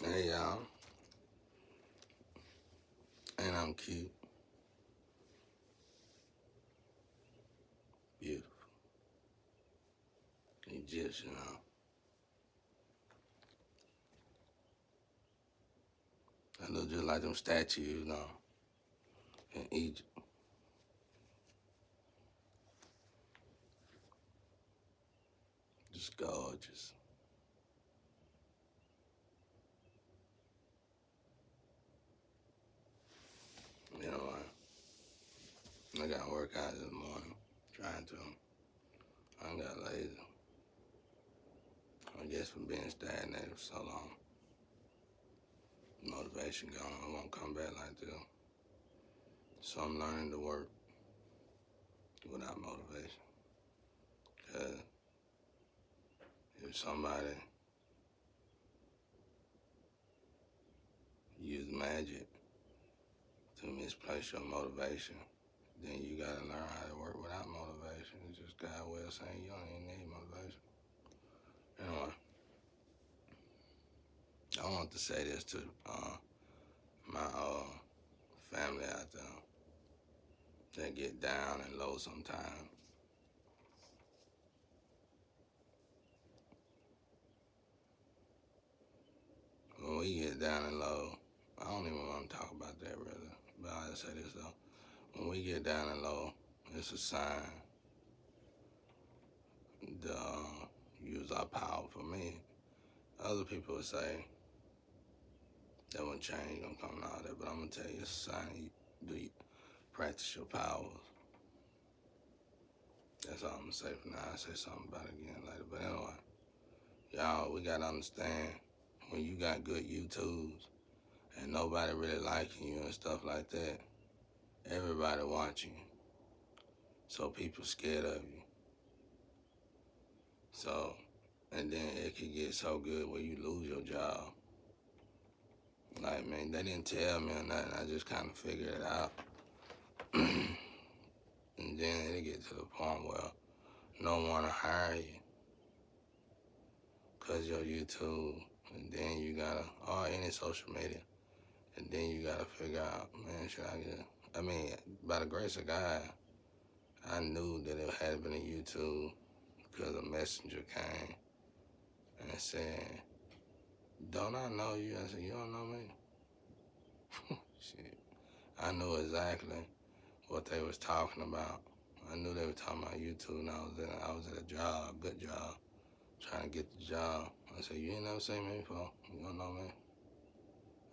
Hey y'all, and I'm cute, beautiful, Egyptian. I look just like them statues, in Egypt. Just gorgeous. You know what? I got to work out this morning, trying to. I got lazy. I guess from being stagnated for so long. Motivation gone. I won't come back like this. So I'm learning to work without motivation. Cause if somebody use magic to misplace your motivation, then you gotta learn how to work without motivation. It's just God well saying you don't even need motivation. Anyway, I want to say this to my family out there that get down and low sometimes. When we get down and low, I don't even want to talk about that really, but I'll just say this though. When we get down and low, it's a sign to use our power. For me, other people would say that when change gonna come and all that, but I'm gonna tell you it's a sign you practice your powers. That's all I'm gonna say for now. I'll say something about it again later. But anyway, y'all, we gotta understand when you got good YouTubes and nobody really liking you and stuff like that, everybody watching you. So people scared of you. So, and then it could get so good where you lose your job. Like, man, they didn't tell me or nothing. I just kind of figured it out. And then it get to the point where no one want to hire you because your YouTube, and then you gotta, or any social media, and then you gotta figure out, man, should I get, I mean, by the grace of God, I knew that it had been a YouTube because a messenger came and said, don't I know you? I said, you don't know me? Shit. I knew exactly what they was talking about. I knew they were talking about YouTube, and I was at a job, good job, trying to get the job. I said, you ain't never seen me before. You don't know me?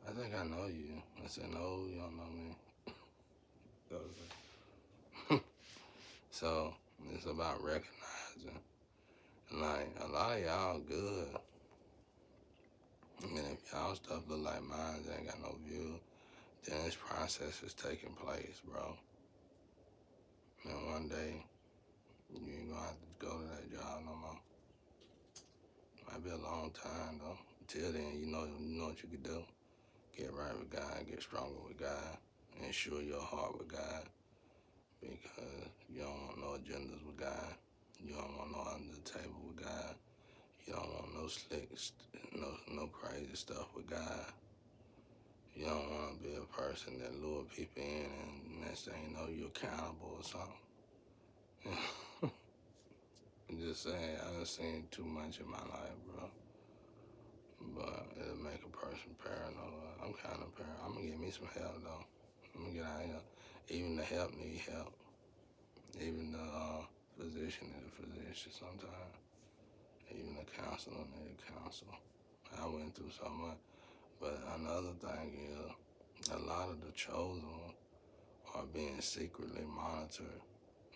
I think I know you. I said, no, you don't know me. That was it. So it's about recognizing. Like, a lot of y'all good. And if y'all stuff look like mine, ain't got no view, then this process is taking place, bro. And one day, you ain't gonna have to go to that job no more. Might be a long time though. Until then, you know what you can do. Get right with God, get stronger with God, ensure your heart with God, because you don't want no agendas with God. You don't want no under the table with God. You don't want no slick, no crazy stuff with God. You don't want to be a person that lure people in and next thing you know you're accountable or something. I'm just saying, I done seen too much in my life, bro. But it'll make a person paranoid. I'm kind of paranoid. I'm gonna get me some help though. I'm gonna get out of here. Even the help need help. Even the physician need a physician sometimes. Even the counselor need a counselor. I went through so much. But another thing is, a lot of the chosen are being secretly monitored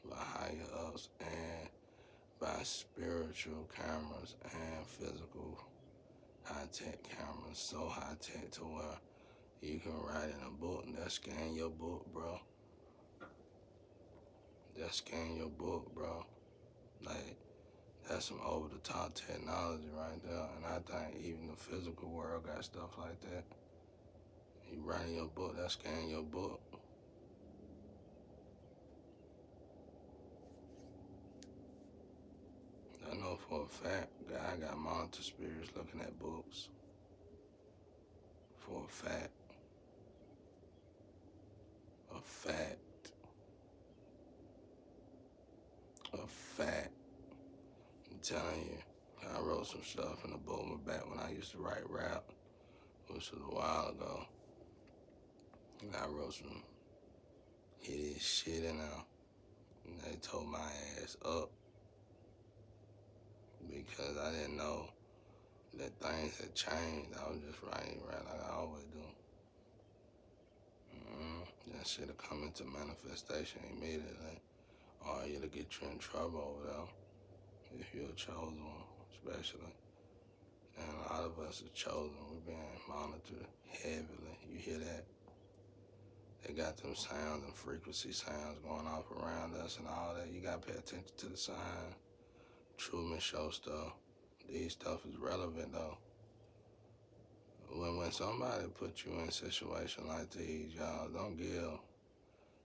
by higher ups and by spiritual cameras and physical high-tech cameras. So high-tech to where you can write in a book and they'll scan your book, bro. They'll scan your book, bro. Like, that's some over-the-top technology right there. And I think even the physical world got stuff like that. You write in your book, they'll scan your book. I know for a fact God got monitor spirits looking at books. fact. A fact. A fact. I'm telling you, I wrote some stuff in the book back when I used to write rap, which was a while ago. And I wrote some hideous shit in there. And they told my ass up because I didn't know that things had changed. I was just writing like I always do. That shit'll come into manifestation immediately, or it'll get you in trouble over there if you're a chosen one, especially. And a lot of us are chosen. We're being monitored heavily. You hear that? They got them sounds and frequency sounds going off around us and all that. You gotta pay attention to the signs. Truman Show stuff. These stuff is relevant though. When somebody put you in a situation like these, y'all, don't give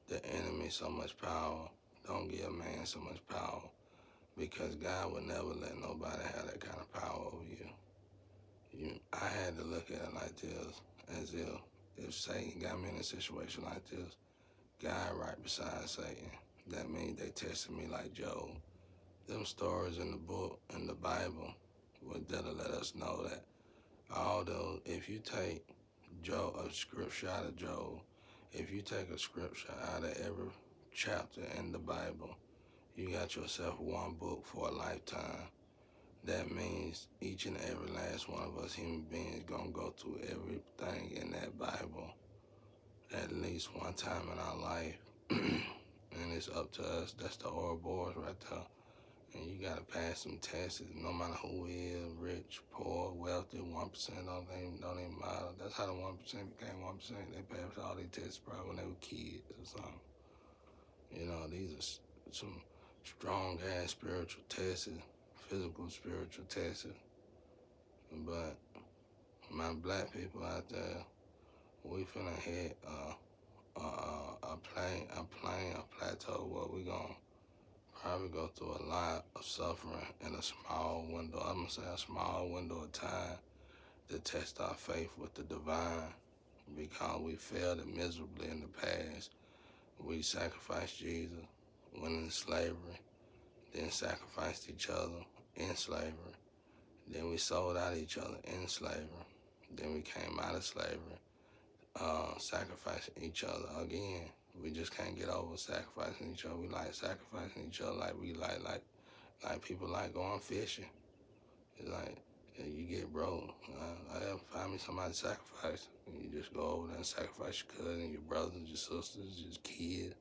the enemy so much power. Don't give man so much power, because God would never let nobody have that kind of power over you. I had to look at it like this, as if Satan got me in a situation like this, God right beside Satan. That means they tested me like Job. Them stories in the book, in the Bible, that'll let us know that although if you take a scripture out of Job, if you take a scripture out of every chapter in the Bible, you got yourself one book for a lifetime. That means each and every last one of us human beings gonna go through everything in that Bible at least one time in our life. And it's up to us. That's the Ouroboros right there. And you gotta pass some tests, no matter who is, rich, poor, wealthy, 1% don't even matter. That's how the 1% became 1%. They passed all their tests probably when they were kids or something. You know, these are some strong ass spiritual tests, physical spiritual tests. But my black people out there, we finna hit a plateau where we gonna probably go through a lot of suffering in a small window. I'm gonna say a small window of time to test our faith with the divine, because we failed it miserably in the past. We sacrificed Jesus, went into slavery, then sacrificed each other in slavery. Then we sold out each other in slavery. Then we came out of slavery, sacrificing each other again. We just can't get over sacrificing each other. We like sacrificing each other like we like people like going fishing. It's like, you get broke. I have find me somebody to sacrifice. And you just go over there and sacrifice your cousin, your brothers, your sisters, your kids.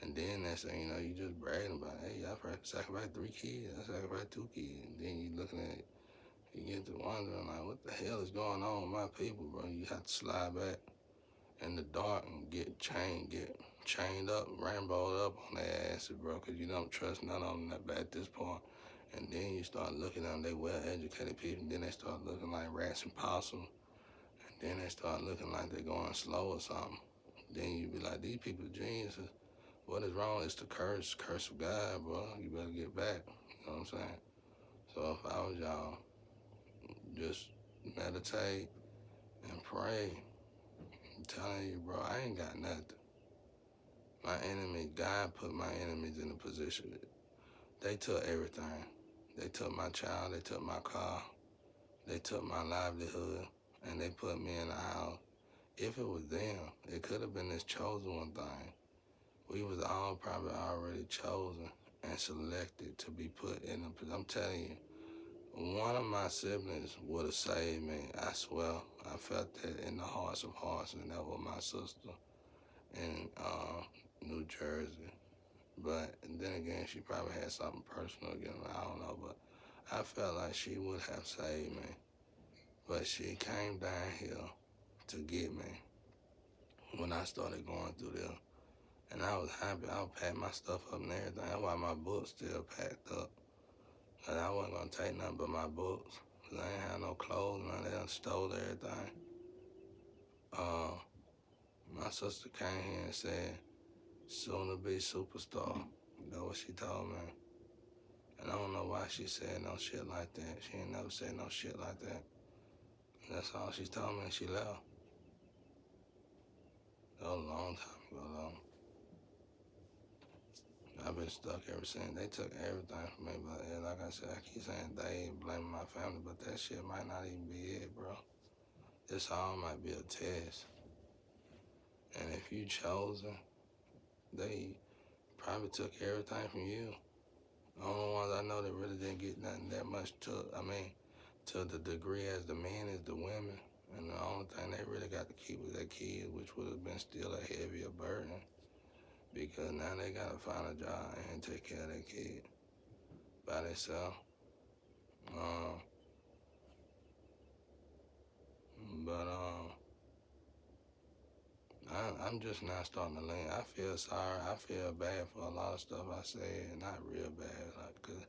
And then next thing you know, you just bragging about, hey, I sacrificed 3 kids. I sacrificed 2 kids. And then you looking at it, you get to wondering, like, what the hell is going on with my people, bro? You have to slide back in the dark and get chained up, rainbowed up on their asses, bro, because you don't trust none of them at this point. And then you start looking at them, they well-educated people, and then they start looking like rats and possums, and then they start looking like they're going slow or something. Then you be like, these people are geniuses. What is wrong? It's the curse of God, bro. You better get back. You know what I'm saying? So if I was y'all, just meditate and pray. I'm telling you, bro, I ain't got nothing. My enemy, God put my enemies in a position. They took everything. They took my child, they took my car, they took my livelihood, and they put me in the house. If it was them, it could have been this chosen one thing. We was all probably already chosen and selected to be put in a position. I'm telling you, one of my siblings would have saved me. I swear, I felt that in the hearts of hearts, and that was my sister in New Jersey. But then again, she probably had something personal against me. I don't know, but I felt like she would have saved me. But she came down here to get me when I started going through this. And I was happy. I would pack my stuff up and everything. That's why my books still packed up. And I wasn't going to take nothing but my books. Because I ain't had no clothes, none. They done stole everything. My sister came here and said, soon to be superstar. You know what she told me? And I don't know why she said no shit like that. She ain't never said no shit like that. And that's all she told me, and she left. That was a long time ago, though. I've been stuck ever since. They took everything from me, but yeah, like I said, I keep saying they blaming my family, but that shit might not even be it, bro. This all might be a test. And if you chosen, they probably took everything from you. The only ones I know that really didn't get nothing that much to the degree as the men is the women. And the only thing they really got to keep was their kids, which would have been still a heavier burden. Because now they gotta find a job and take care of their kid by themselves. Um, but I'm just not starting to lean. I feel sorry. I feel bad for a lot of stuff I said. Not real bad, like, cause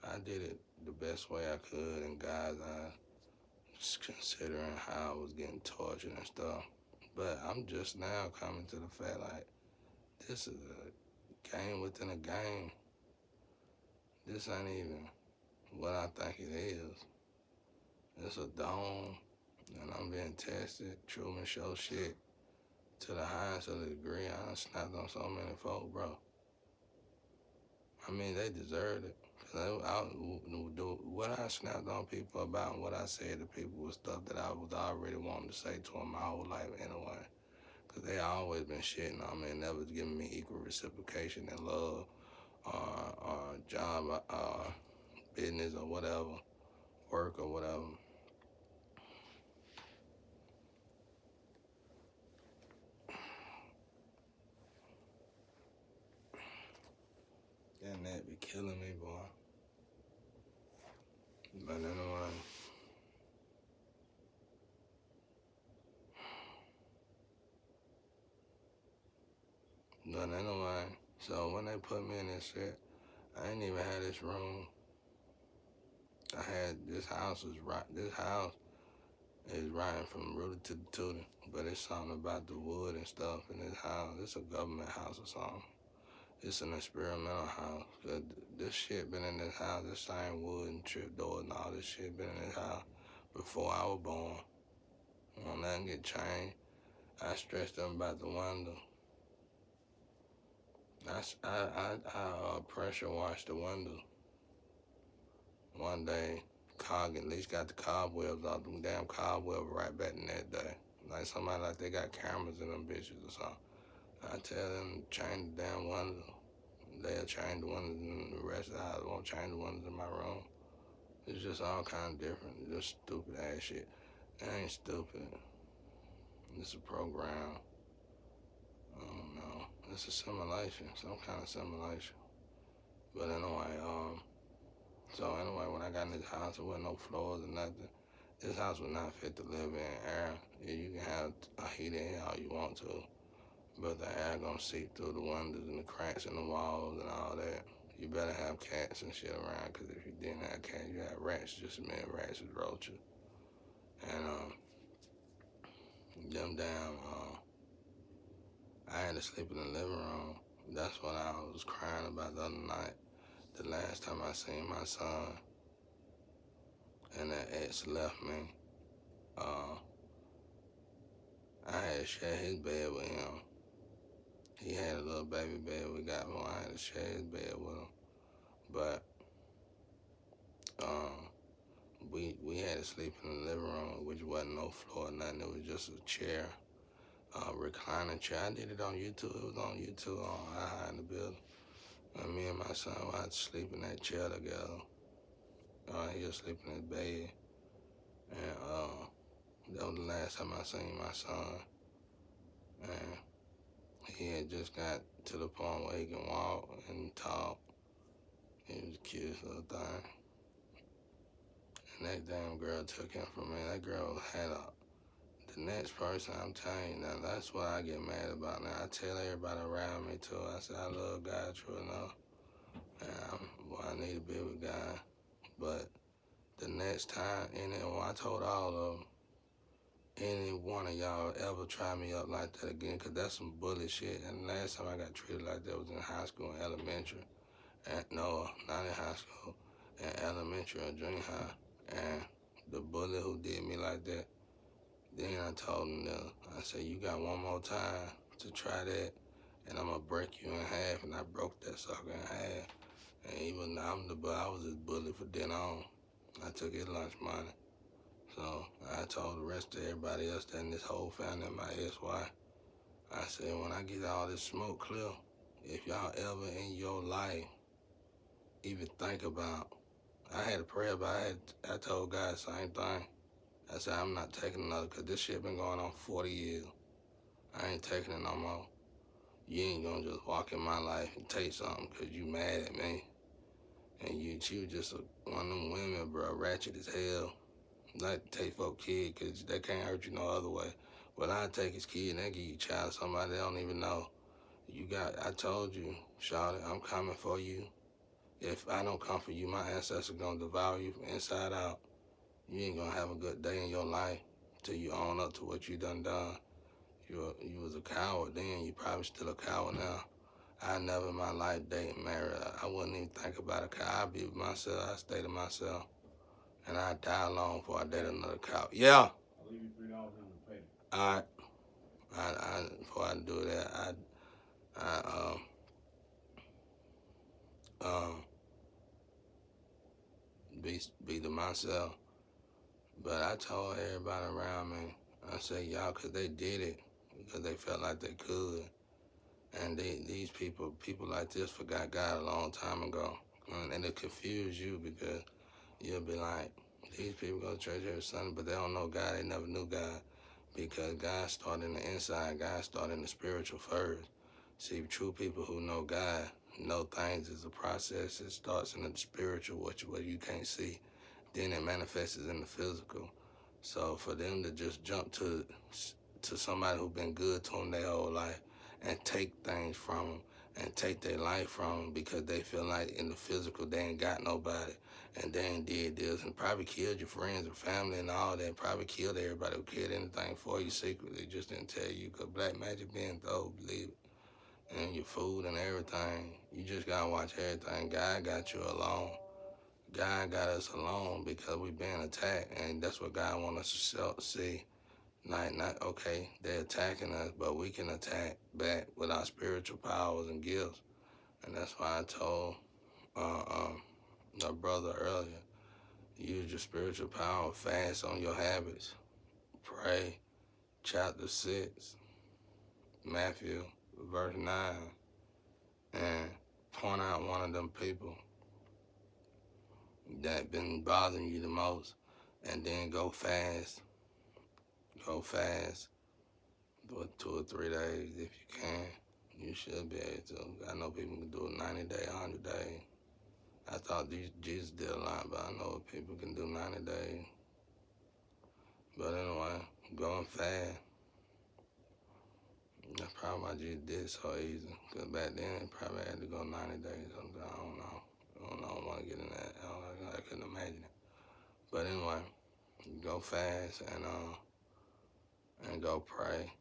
I did it the best way I could in God's eyes, just considering how I was getting tortured and stuff. But I'm just now coming to the fact, like, this is a game within a game. This ain't even what I think it is. It's a dome, and I'm being tested. Truman Show shit to the highest of the degree. I done snapped on so many folk, bro. I mean, they deserved it. What I snapped on people about and what I said to people was stuff that I was already wanting to say to them my whole life anyway. Because they always been shitting on me and never giving me equal reciprocation and love or job business or whatever, work or whatever. And that be killing me, boy. But anyway. But anyway, so when they put me in this shit, I ain't even had this room. I had this house is right. This house is riding from Rudy to the Tootie, but it's something about the wood and stuff in this house. It's a government house or something. It's an experimental house. This shit been in this house. This same wood and trip doors and all this shit been in this house before I was born. When nothing get changed, I stressed them about the window. I pressure washed the window. One day, Cog at least got the cobwebs off them damn cobwebs right back in that day. Like somebody like they got cameras in them bitches or something. I tell them to change the damn window. They'll change the windows in the rest of the house. Won't change the windows in my room. It's just all kind of different. Just stupid ass shit. It ain't stupid. It's a program. I don't know. It's a simulation. Some kind of simulation. But anyway, when I got in this house, there wasn't no floors or nothing. This house was not fit to live in air. Yeah, you can have a heater in all you want to, but the air gonna seep through the windows and the cracks in the walls and all that. You better have cats and shit around, because if you didn't have cats, you had rats, just as many rats as roaches. And them damn, I had to sleep in the living room. That's what I was crying about the other night. The last time I seen my son, and that ex left me. I had to share his bed with him. He had a little baby bed we got him. I had to share his bed with him. But we had to sleep in the living room, which wasn't no floor or nothing. It was just a chair, reclining chair. I did it on YouTube. It was on YouTube on High in the building. And me and my son had to sleep in that chair together. He was sleeping in his bed. And that was the last time I seen my son. And he had just got to the point where he can walk and talk. He was the cutest little thing. And that damn girl took him from me. That girl had the next person, I'm telling you now, that's what I get mad about now. I tell everybody around me too. I say I love God true enough. And I need to be with God. But the next time, and I told all of them, any one of y'all ever try me up like that again, because that's some bully shit. And the last time I got treated like that was in high school and elementary. No, not in high school, in elementary or junior high. And the bully who did me like that, then I told him, I said, you got one more time to try that, and I'm gonna break you in half. And I broke that sucker in half. And even I was his bully for then on. I took his lunch money. So I told the rest of everybody else that in this whole family of my SY, I said, when I get all this smoke clear, if y'all ever in your life even think about, I had a prayer, but I told God the same thing. I said, I'm not taking another, because this shit been going on 40 years. I ain't taking it no more. You ain't gonna just walk in my life and take something because you mad at me. And she was just one of them women, bro, ratchet as hell. Like to take for a kid because they can't hurt you no other way. But I take his kid and they give you a child to somebody they don't even know. I told you, Charlotte, I'm coming for you. If I don't come for you, my ancestors gonna devour you from inside out. You ain't gonna have a good day in your life till you own up to what you done. You was a coward then, you probably still a coward now. I never in my life dated married. I wouldn't even think about it. I'd be with myself, I stay to myself. And I'd die alone before I date another coward. Yeah. I'll leave you $3 in the pay. All right. Before I do that, be to myself. But I told everybody around me, I said, y'all, because they did it, because they felt like they could. And these people like this forgot God a long time ago. And it confused you because you'll be like, these people go to church every Sunday, but they don't know God. They never knew God because God started in the inside. God started in the spiritual first. See, true people who know God know things is a process. It starts in the spiritual, what you can't see. Then it manifests in the physical. So for them to just jump to somebody who been good to them their whole life and take things from them and take their life from them because they feel like in the physical they ain't got nobody and they ain't did this and probably killed your friends and family and all that, probably killed everybody who cared anything for you secretly, just didn't tell you because black magic being through, believe it, and your food and everything. You just gotta watch everything. God got you alone. God got us alone because we being attacked, and that's what God want us to see. Not okay, they're attacking us, but we can attack back with our spiritual powers and gifts. And that's why I told my brother earlier, use your spiritual power, fast on your habits, pray, chapter 6, Matthew, verse 9, and point out one of them people that been bothering you the most, and then go fast for 2 or 3 days if you can. You should be able to. I know people can do a 90 day, 100 day. I thought Jesus did a lot, but I know people can do 90 days. But anyway, going fast. That's probably why Jesus did it so easy. Because back then, it probably had to go 90 days sometimes. I don't know. I don't want to get in that. I couldn't imagine it. But anyway, go fast and go pray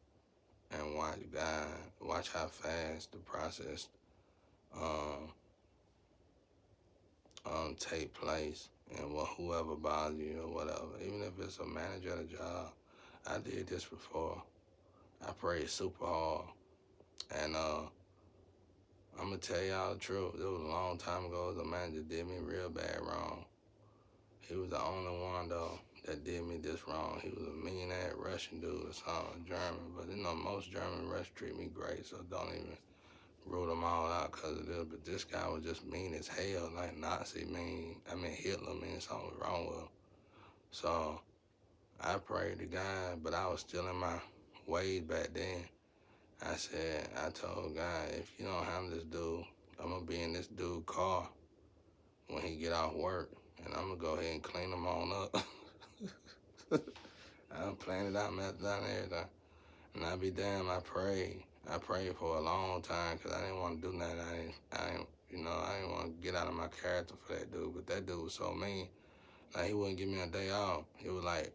and watch God. Watch how fast the process take place and whoever bothers you or whatever. Even if it's a manager at a job. I did this before. I prayed super hard. And I'm going to tell y'all the truth. It was a long time ago. The manager did me real bad wrong. He was the only one, though, that did me this wrong. He was a mean-ass Russian dude or something, German. But you know, most German Russians treat me great, so don't even rule them all out because of this. But this guy was just mean as hell, like Nazi mean. I mean, Hitler mean something was wrong with him. So I prayed to God, but I was still in my ways back then. I told God, if you don't handle this dude, I'm going to be in this dude's car when he get off work, and I'm going to go ahead and clean him on up. I done planned it out, mapped it out and everything. And I be damn, I prayed. I prayed for a long time because I didn't want to do nothing. I didn't want to get out of my character for that dude, but that dude was so mean. Like, he wouldn't give me a day off. He was like,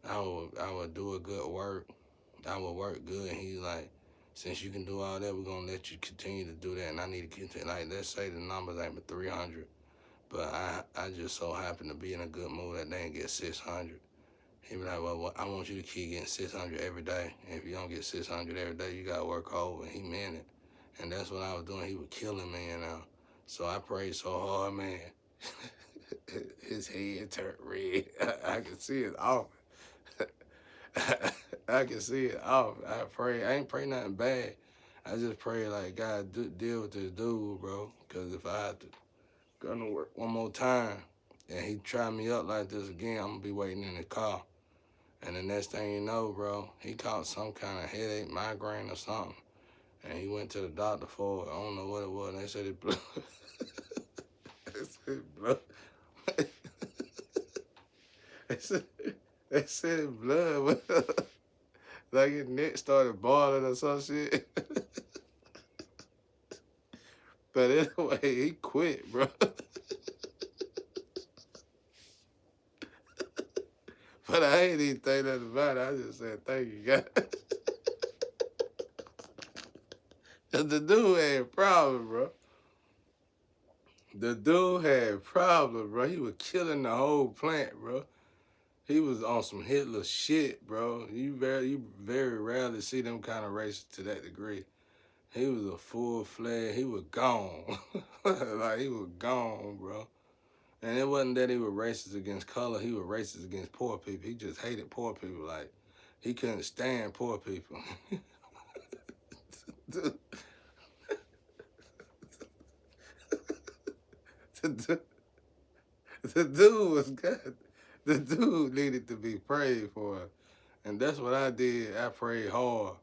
I would do a good work. I would work good, and he's like, since you can do all that, we're going to let you continue to do that, and I need to continue. Like, let's say the numbers ain't but 300, but I just so happen to be in a good mood that day and get 600. He be like, well, I want you to keep getting 600 every day. And if you don't get 600 every day, you got to work over. And he meant it. And that's what I was doing. He was killing me, you know. So I prayed so hard, man. His head turned red. I can see it off. I can see it off. I pray. I ain't pray nothing bad. I just pray like God deal with this dude, bro. Cause if I had to go to work one more time and he try me up like this again, I'm gonna be waiting in the car. And the next thing you know, bro, he caught some kind of headache, migraine or something. And he went to the doctor for it. I don't know what it was. And they said it blew. They said it blew. They said blood. Like his neck started boiling or some shit. But anyway, he quit, bro. But I ain't even think nothing about it. I just said, thank you, God. The dude had a problem, bro. The dude had problems, bro. He was killing the whole plant, bro. He was on some Hitler shit, bro. You very rarely see them kind of racists to that degree. He was a full-fledged, he was gone. Like, he was gone, bro. And it wasn't that he was racist against color. He was racist against poor people. He just hated poor people. Like, he couldn't stand poor people. The dude was good. The dude needed to be prayed for. And that's what I did. I prayed hard.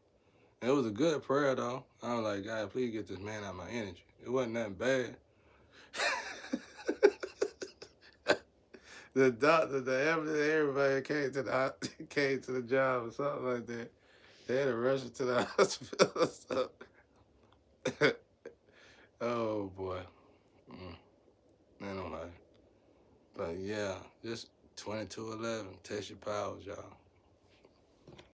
And it was a good prayer, though. I was like, God, please get this man out of my energy. It wasn't nothing bad. The doctor, the ambulance, everybody came to the job or something like that. They had to rush him to the hospital. So. Oh, boy. Anyway. But, yeah, just 2211. Test your powers, y'all.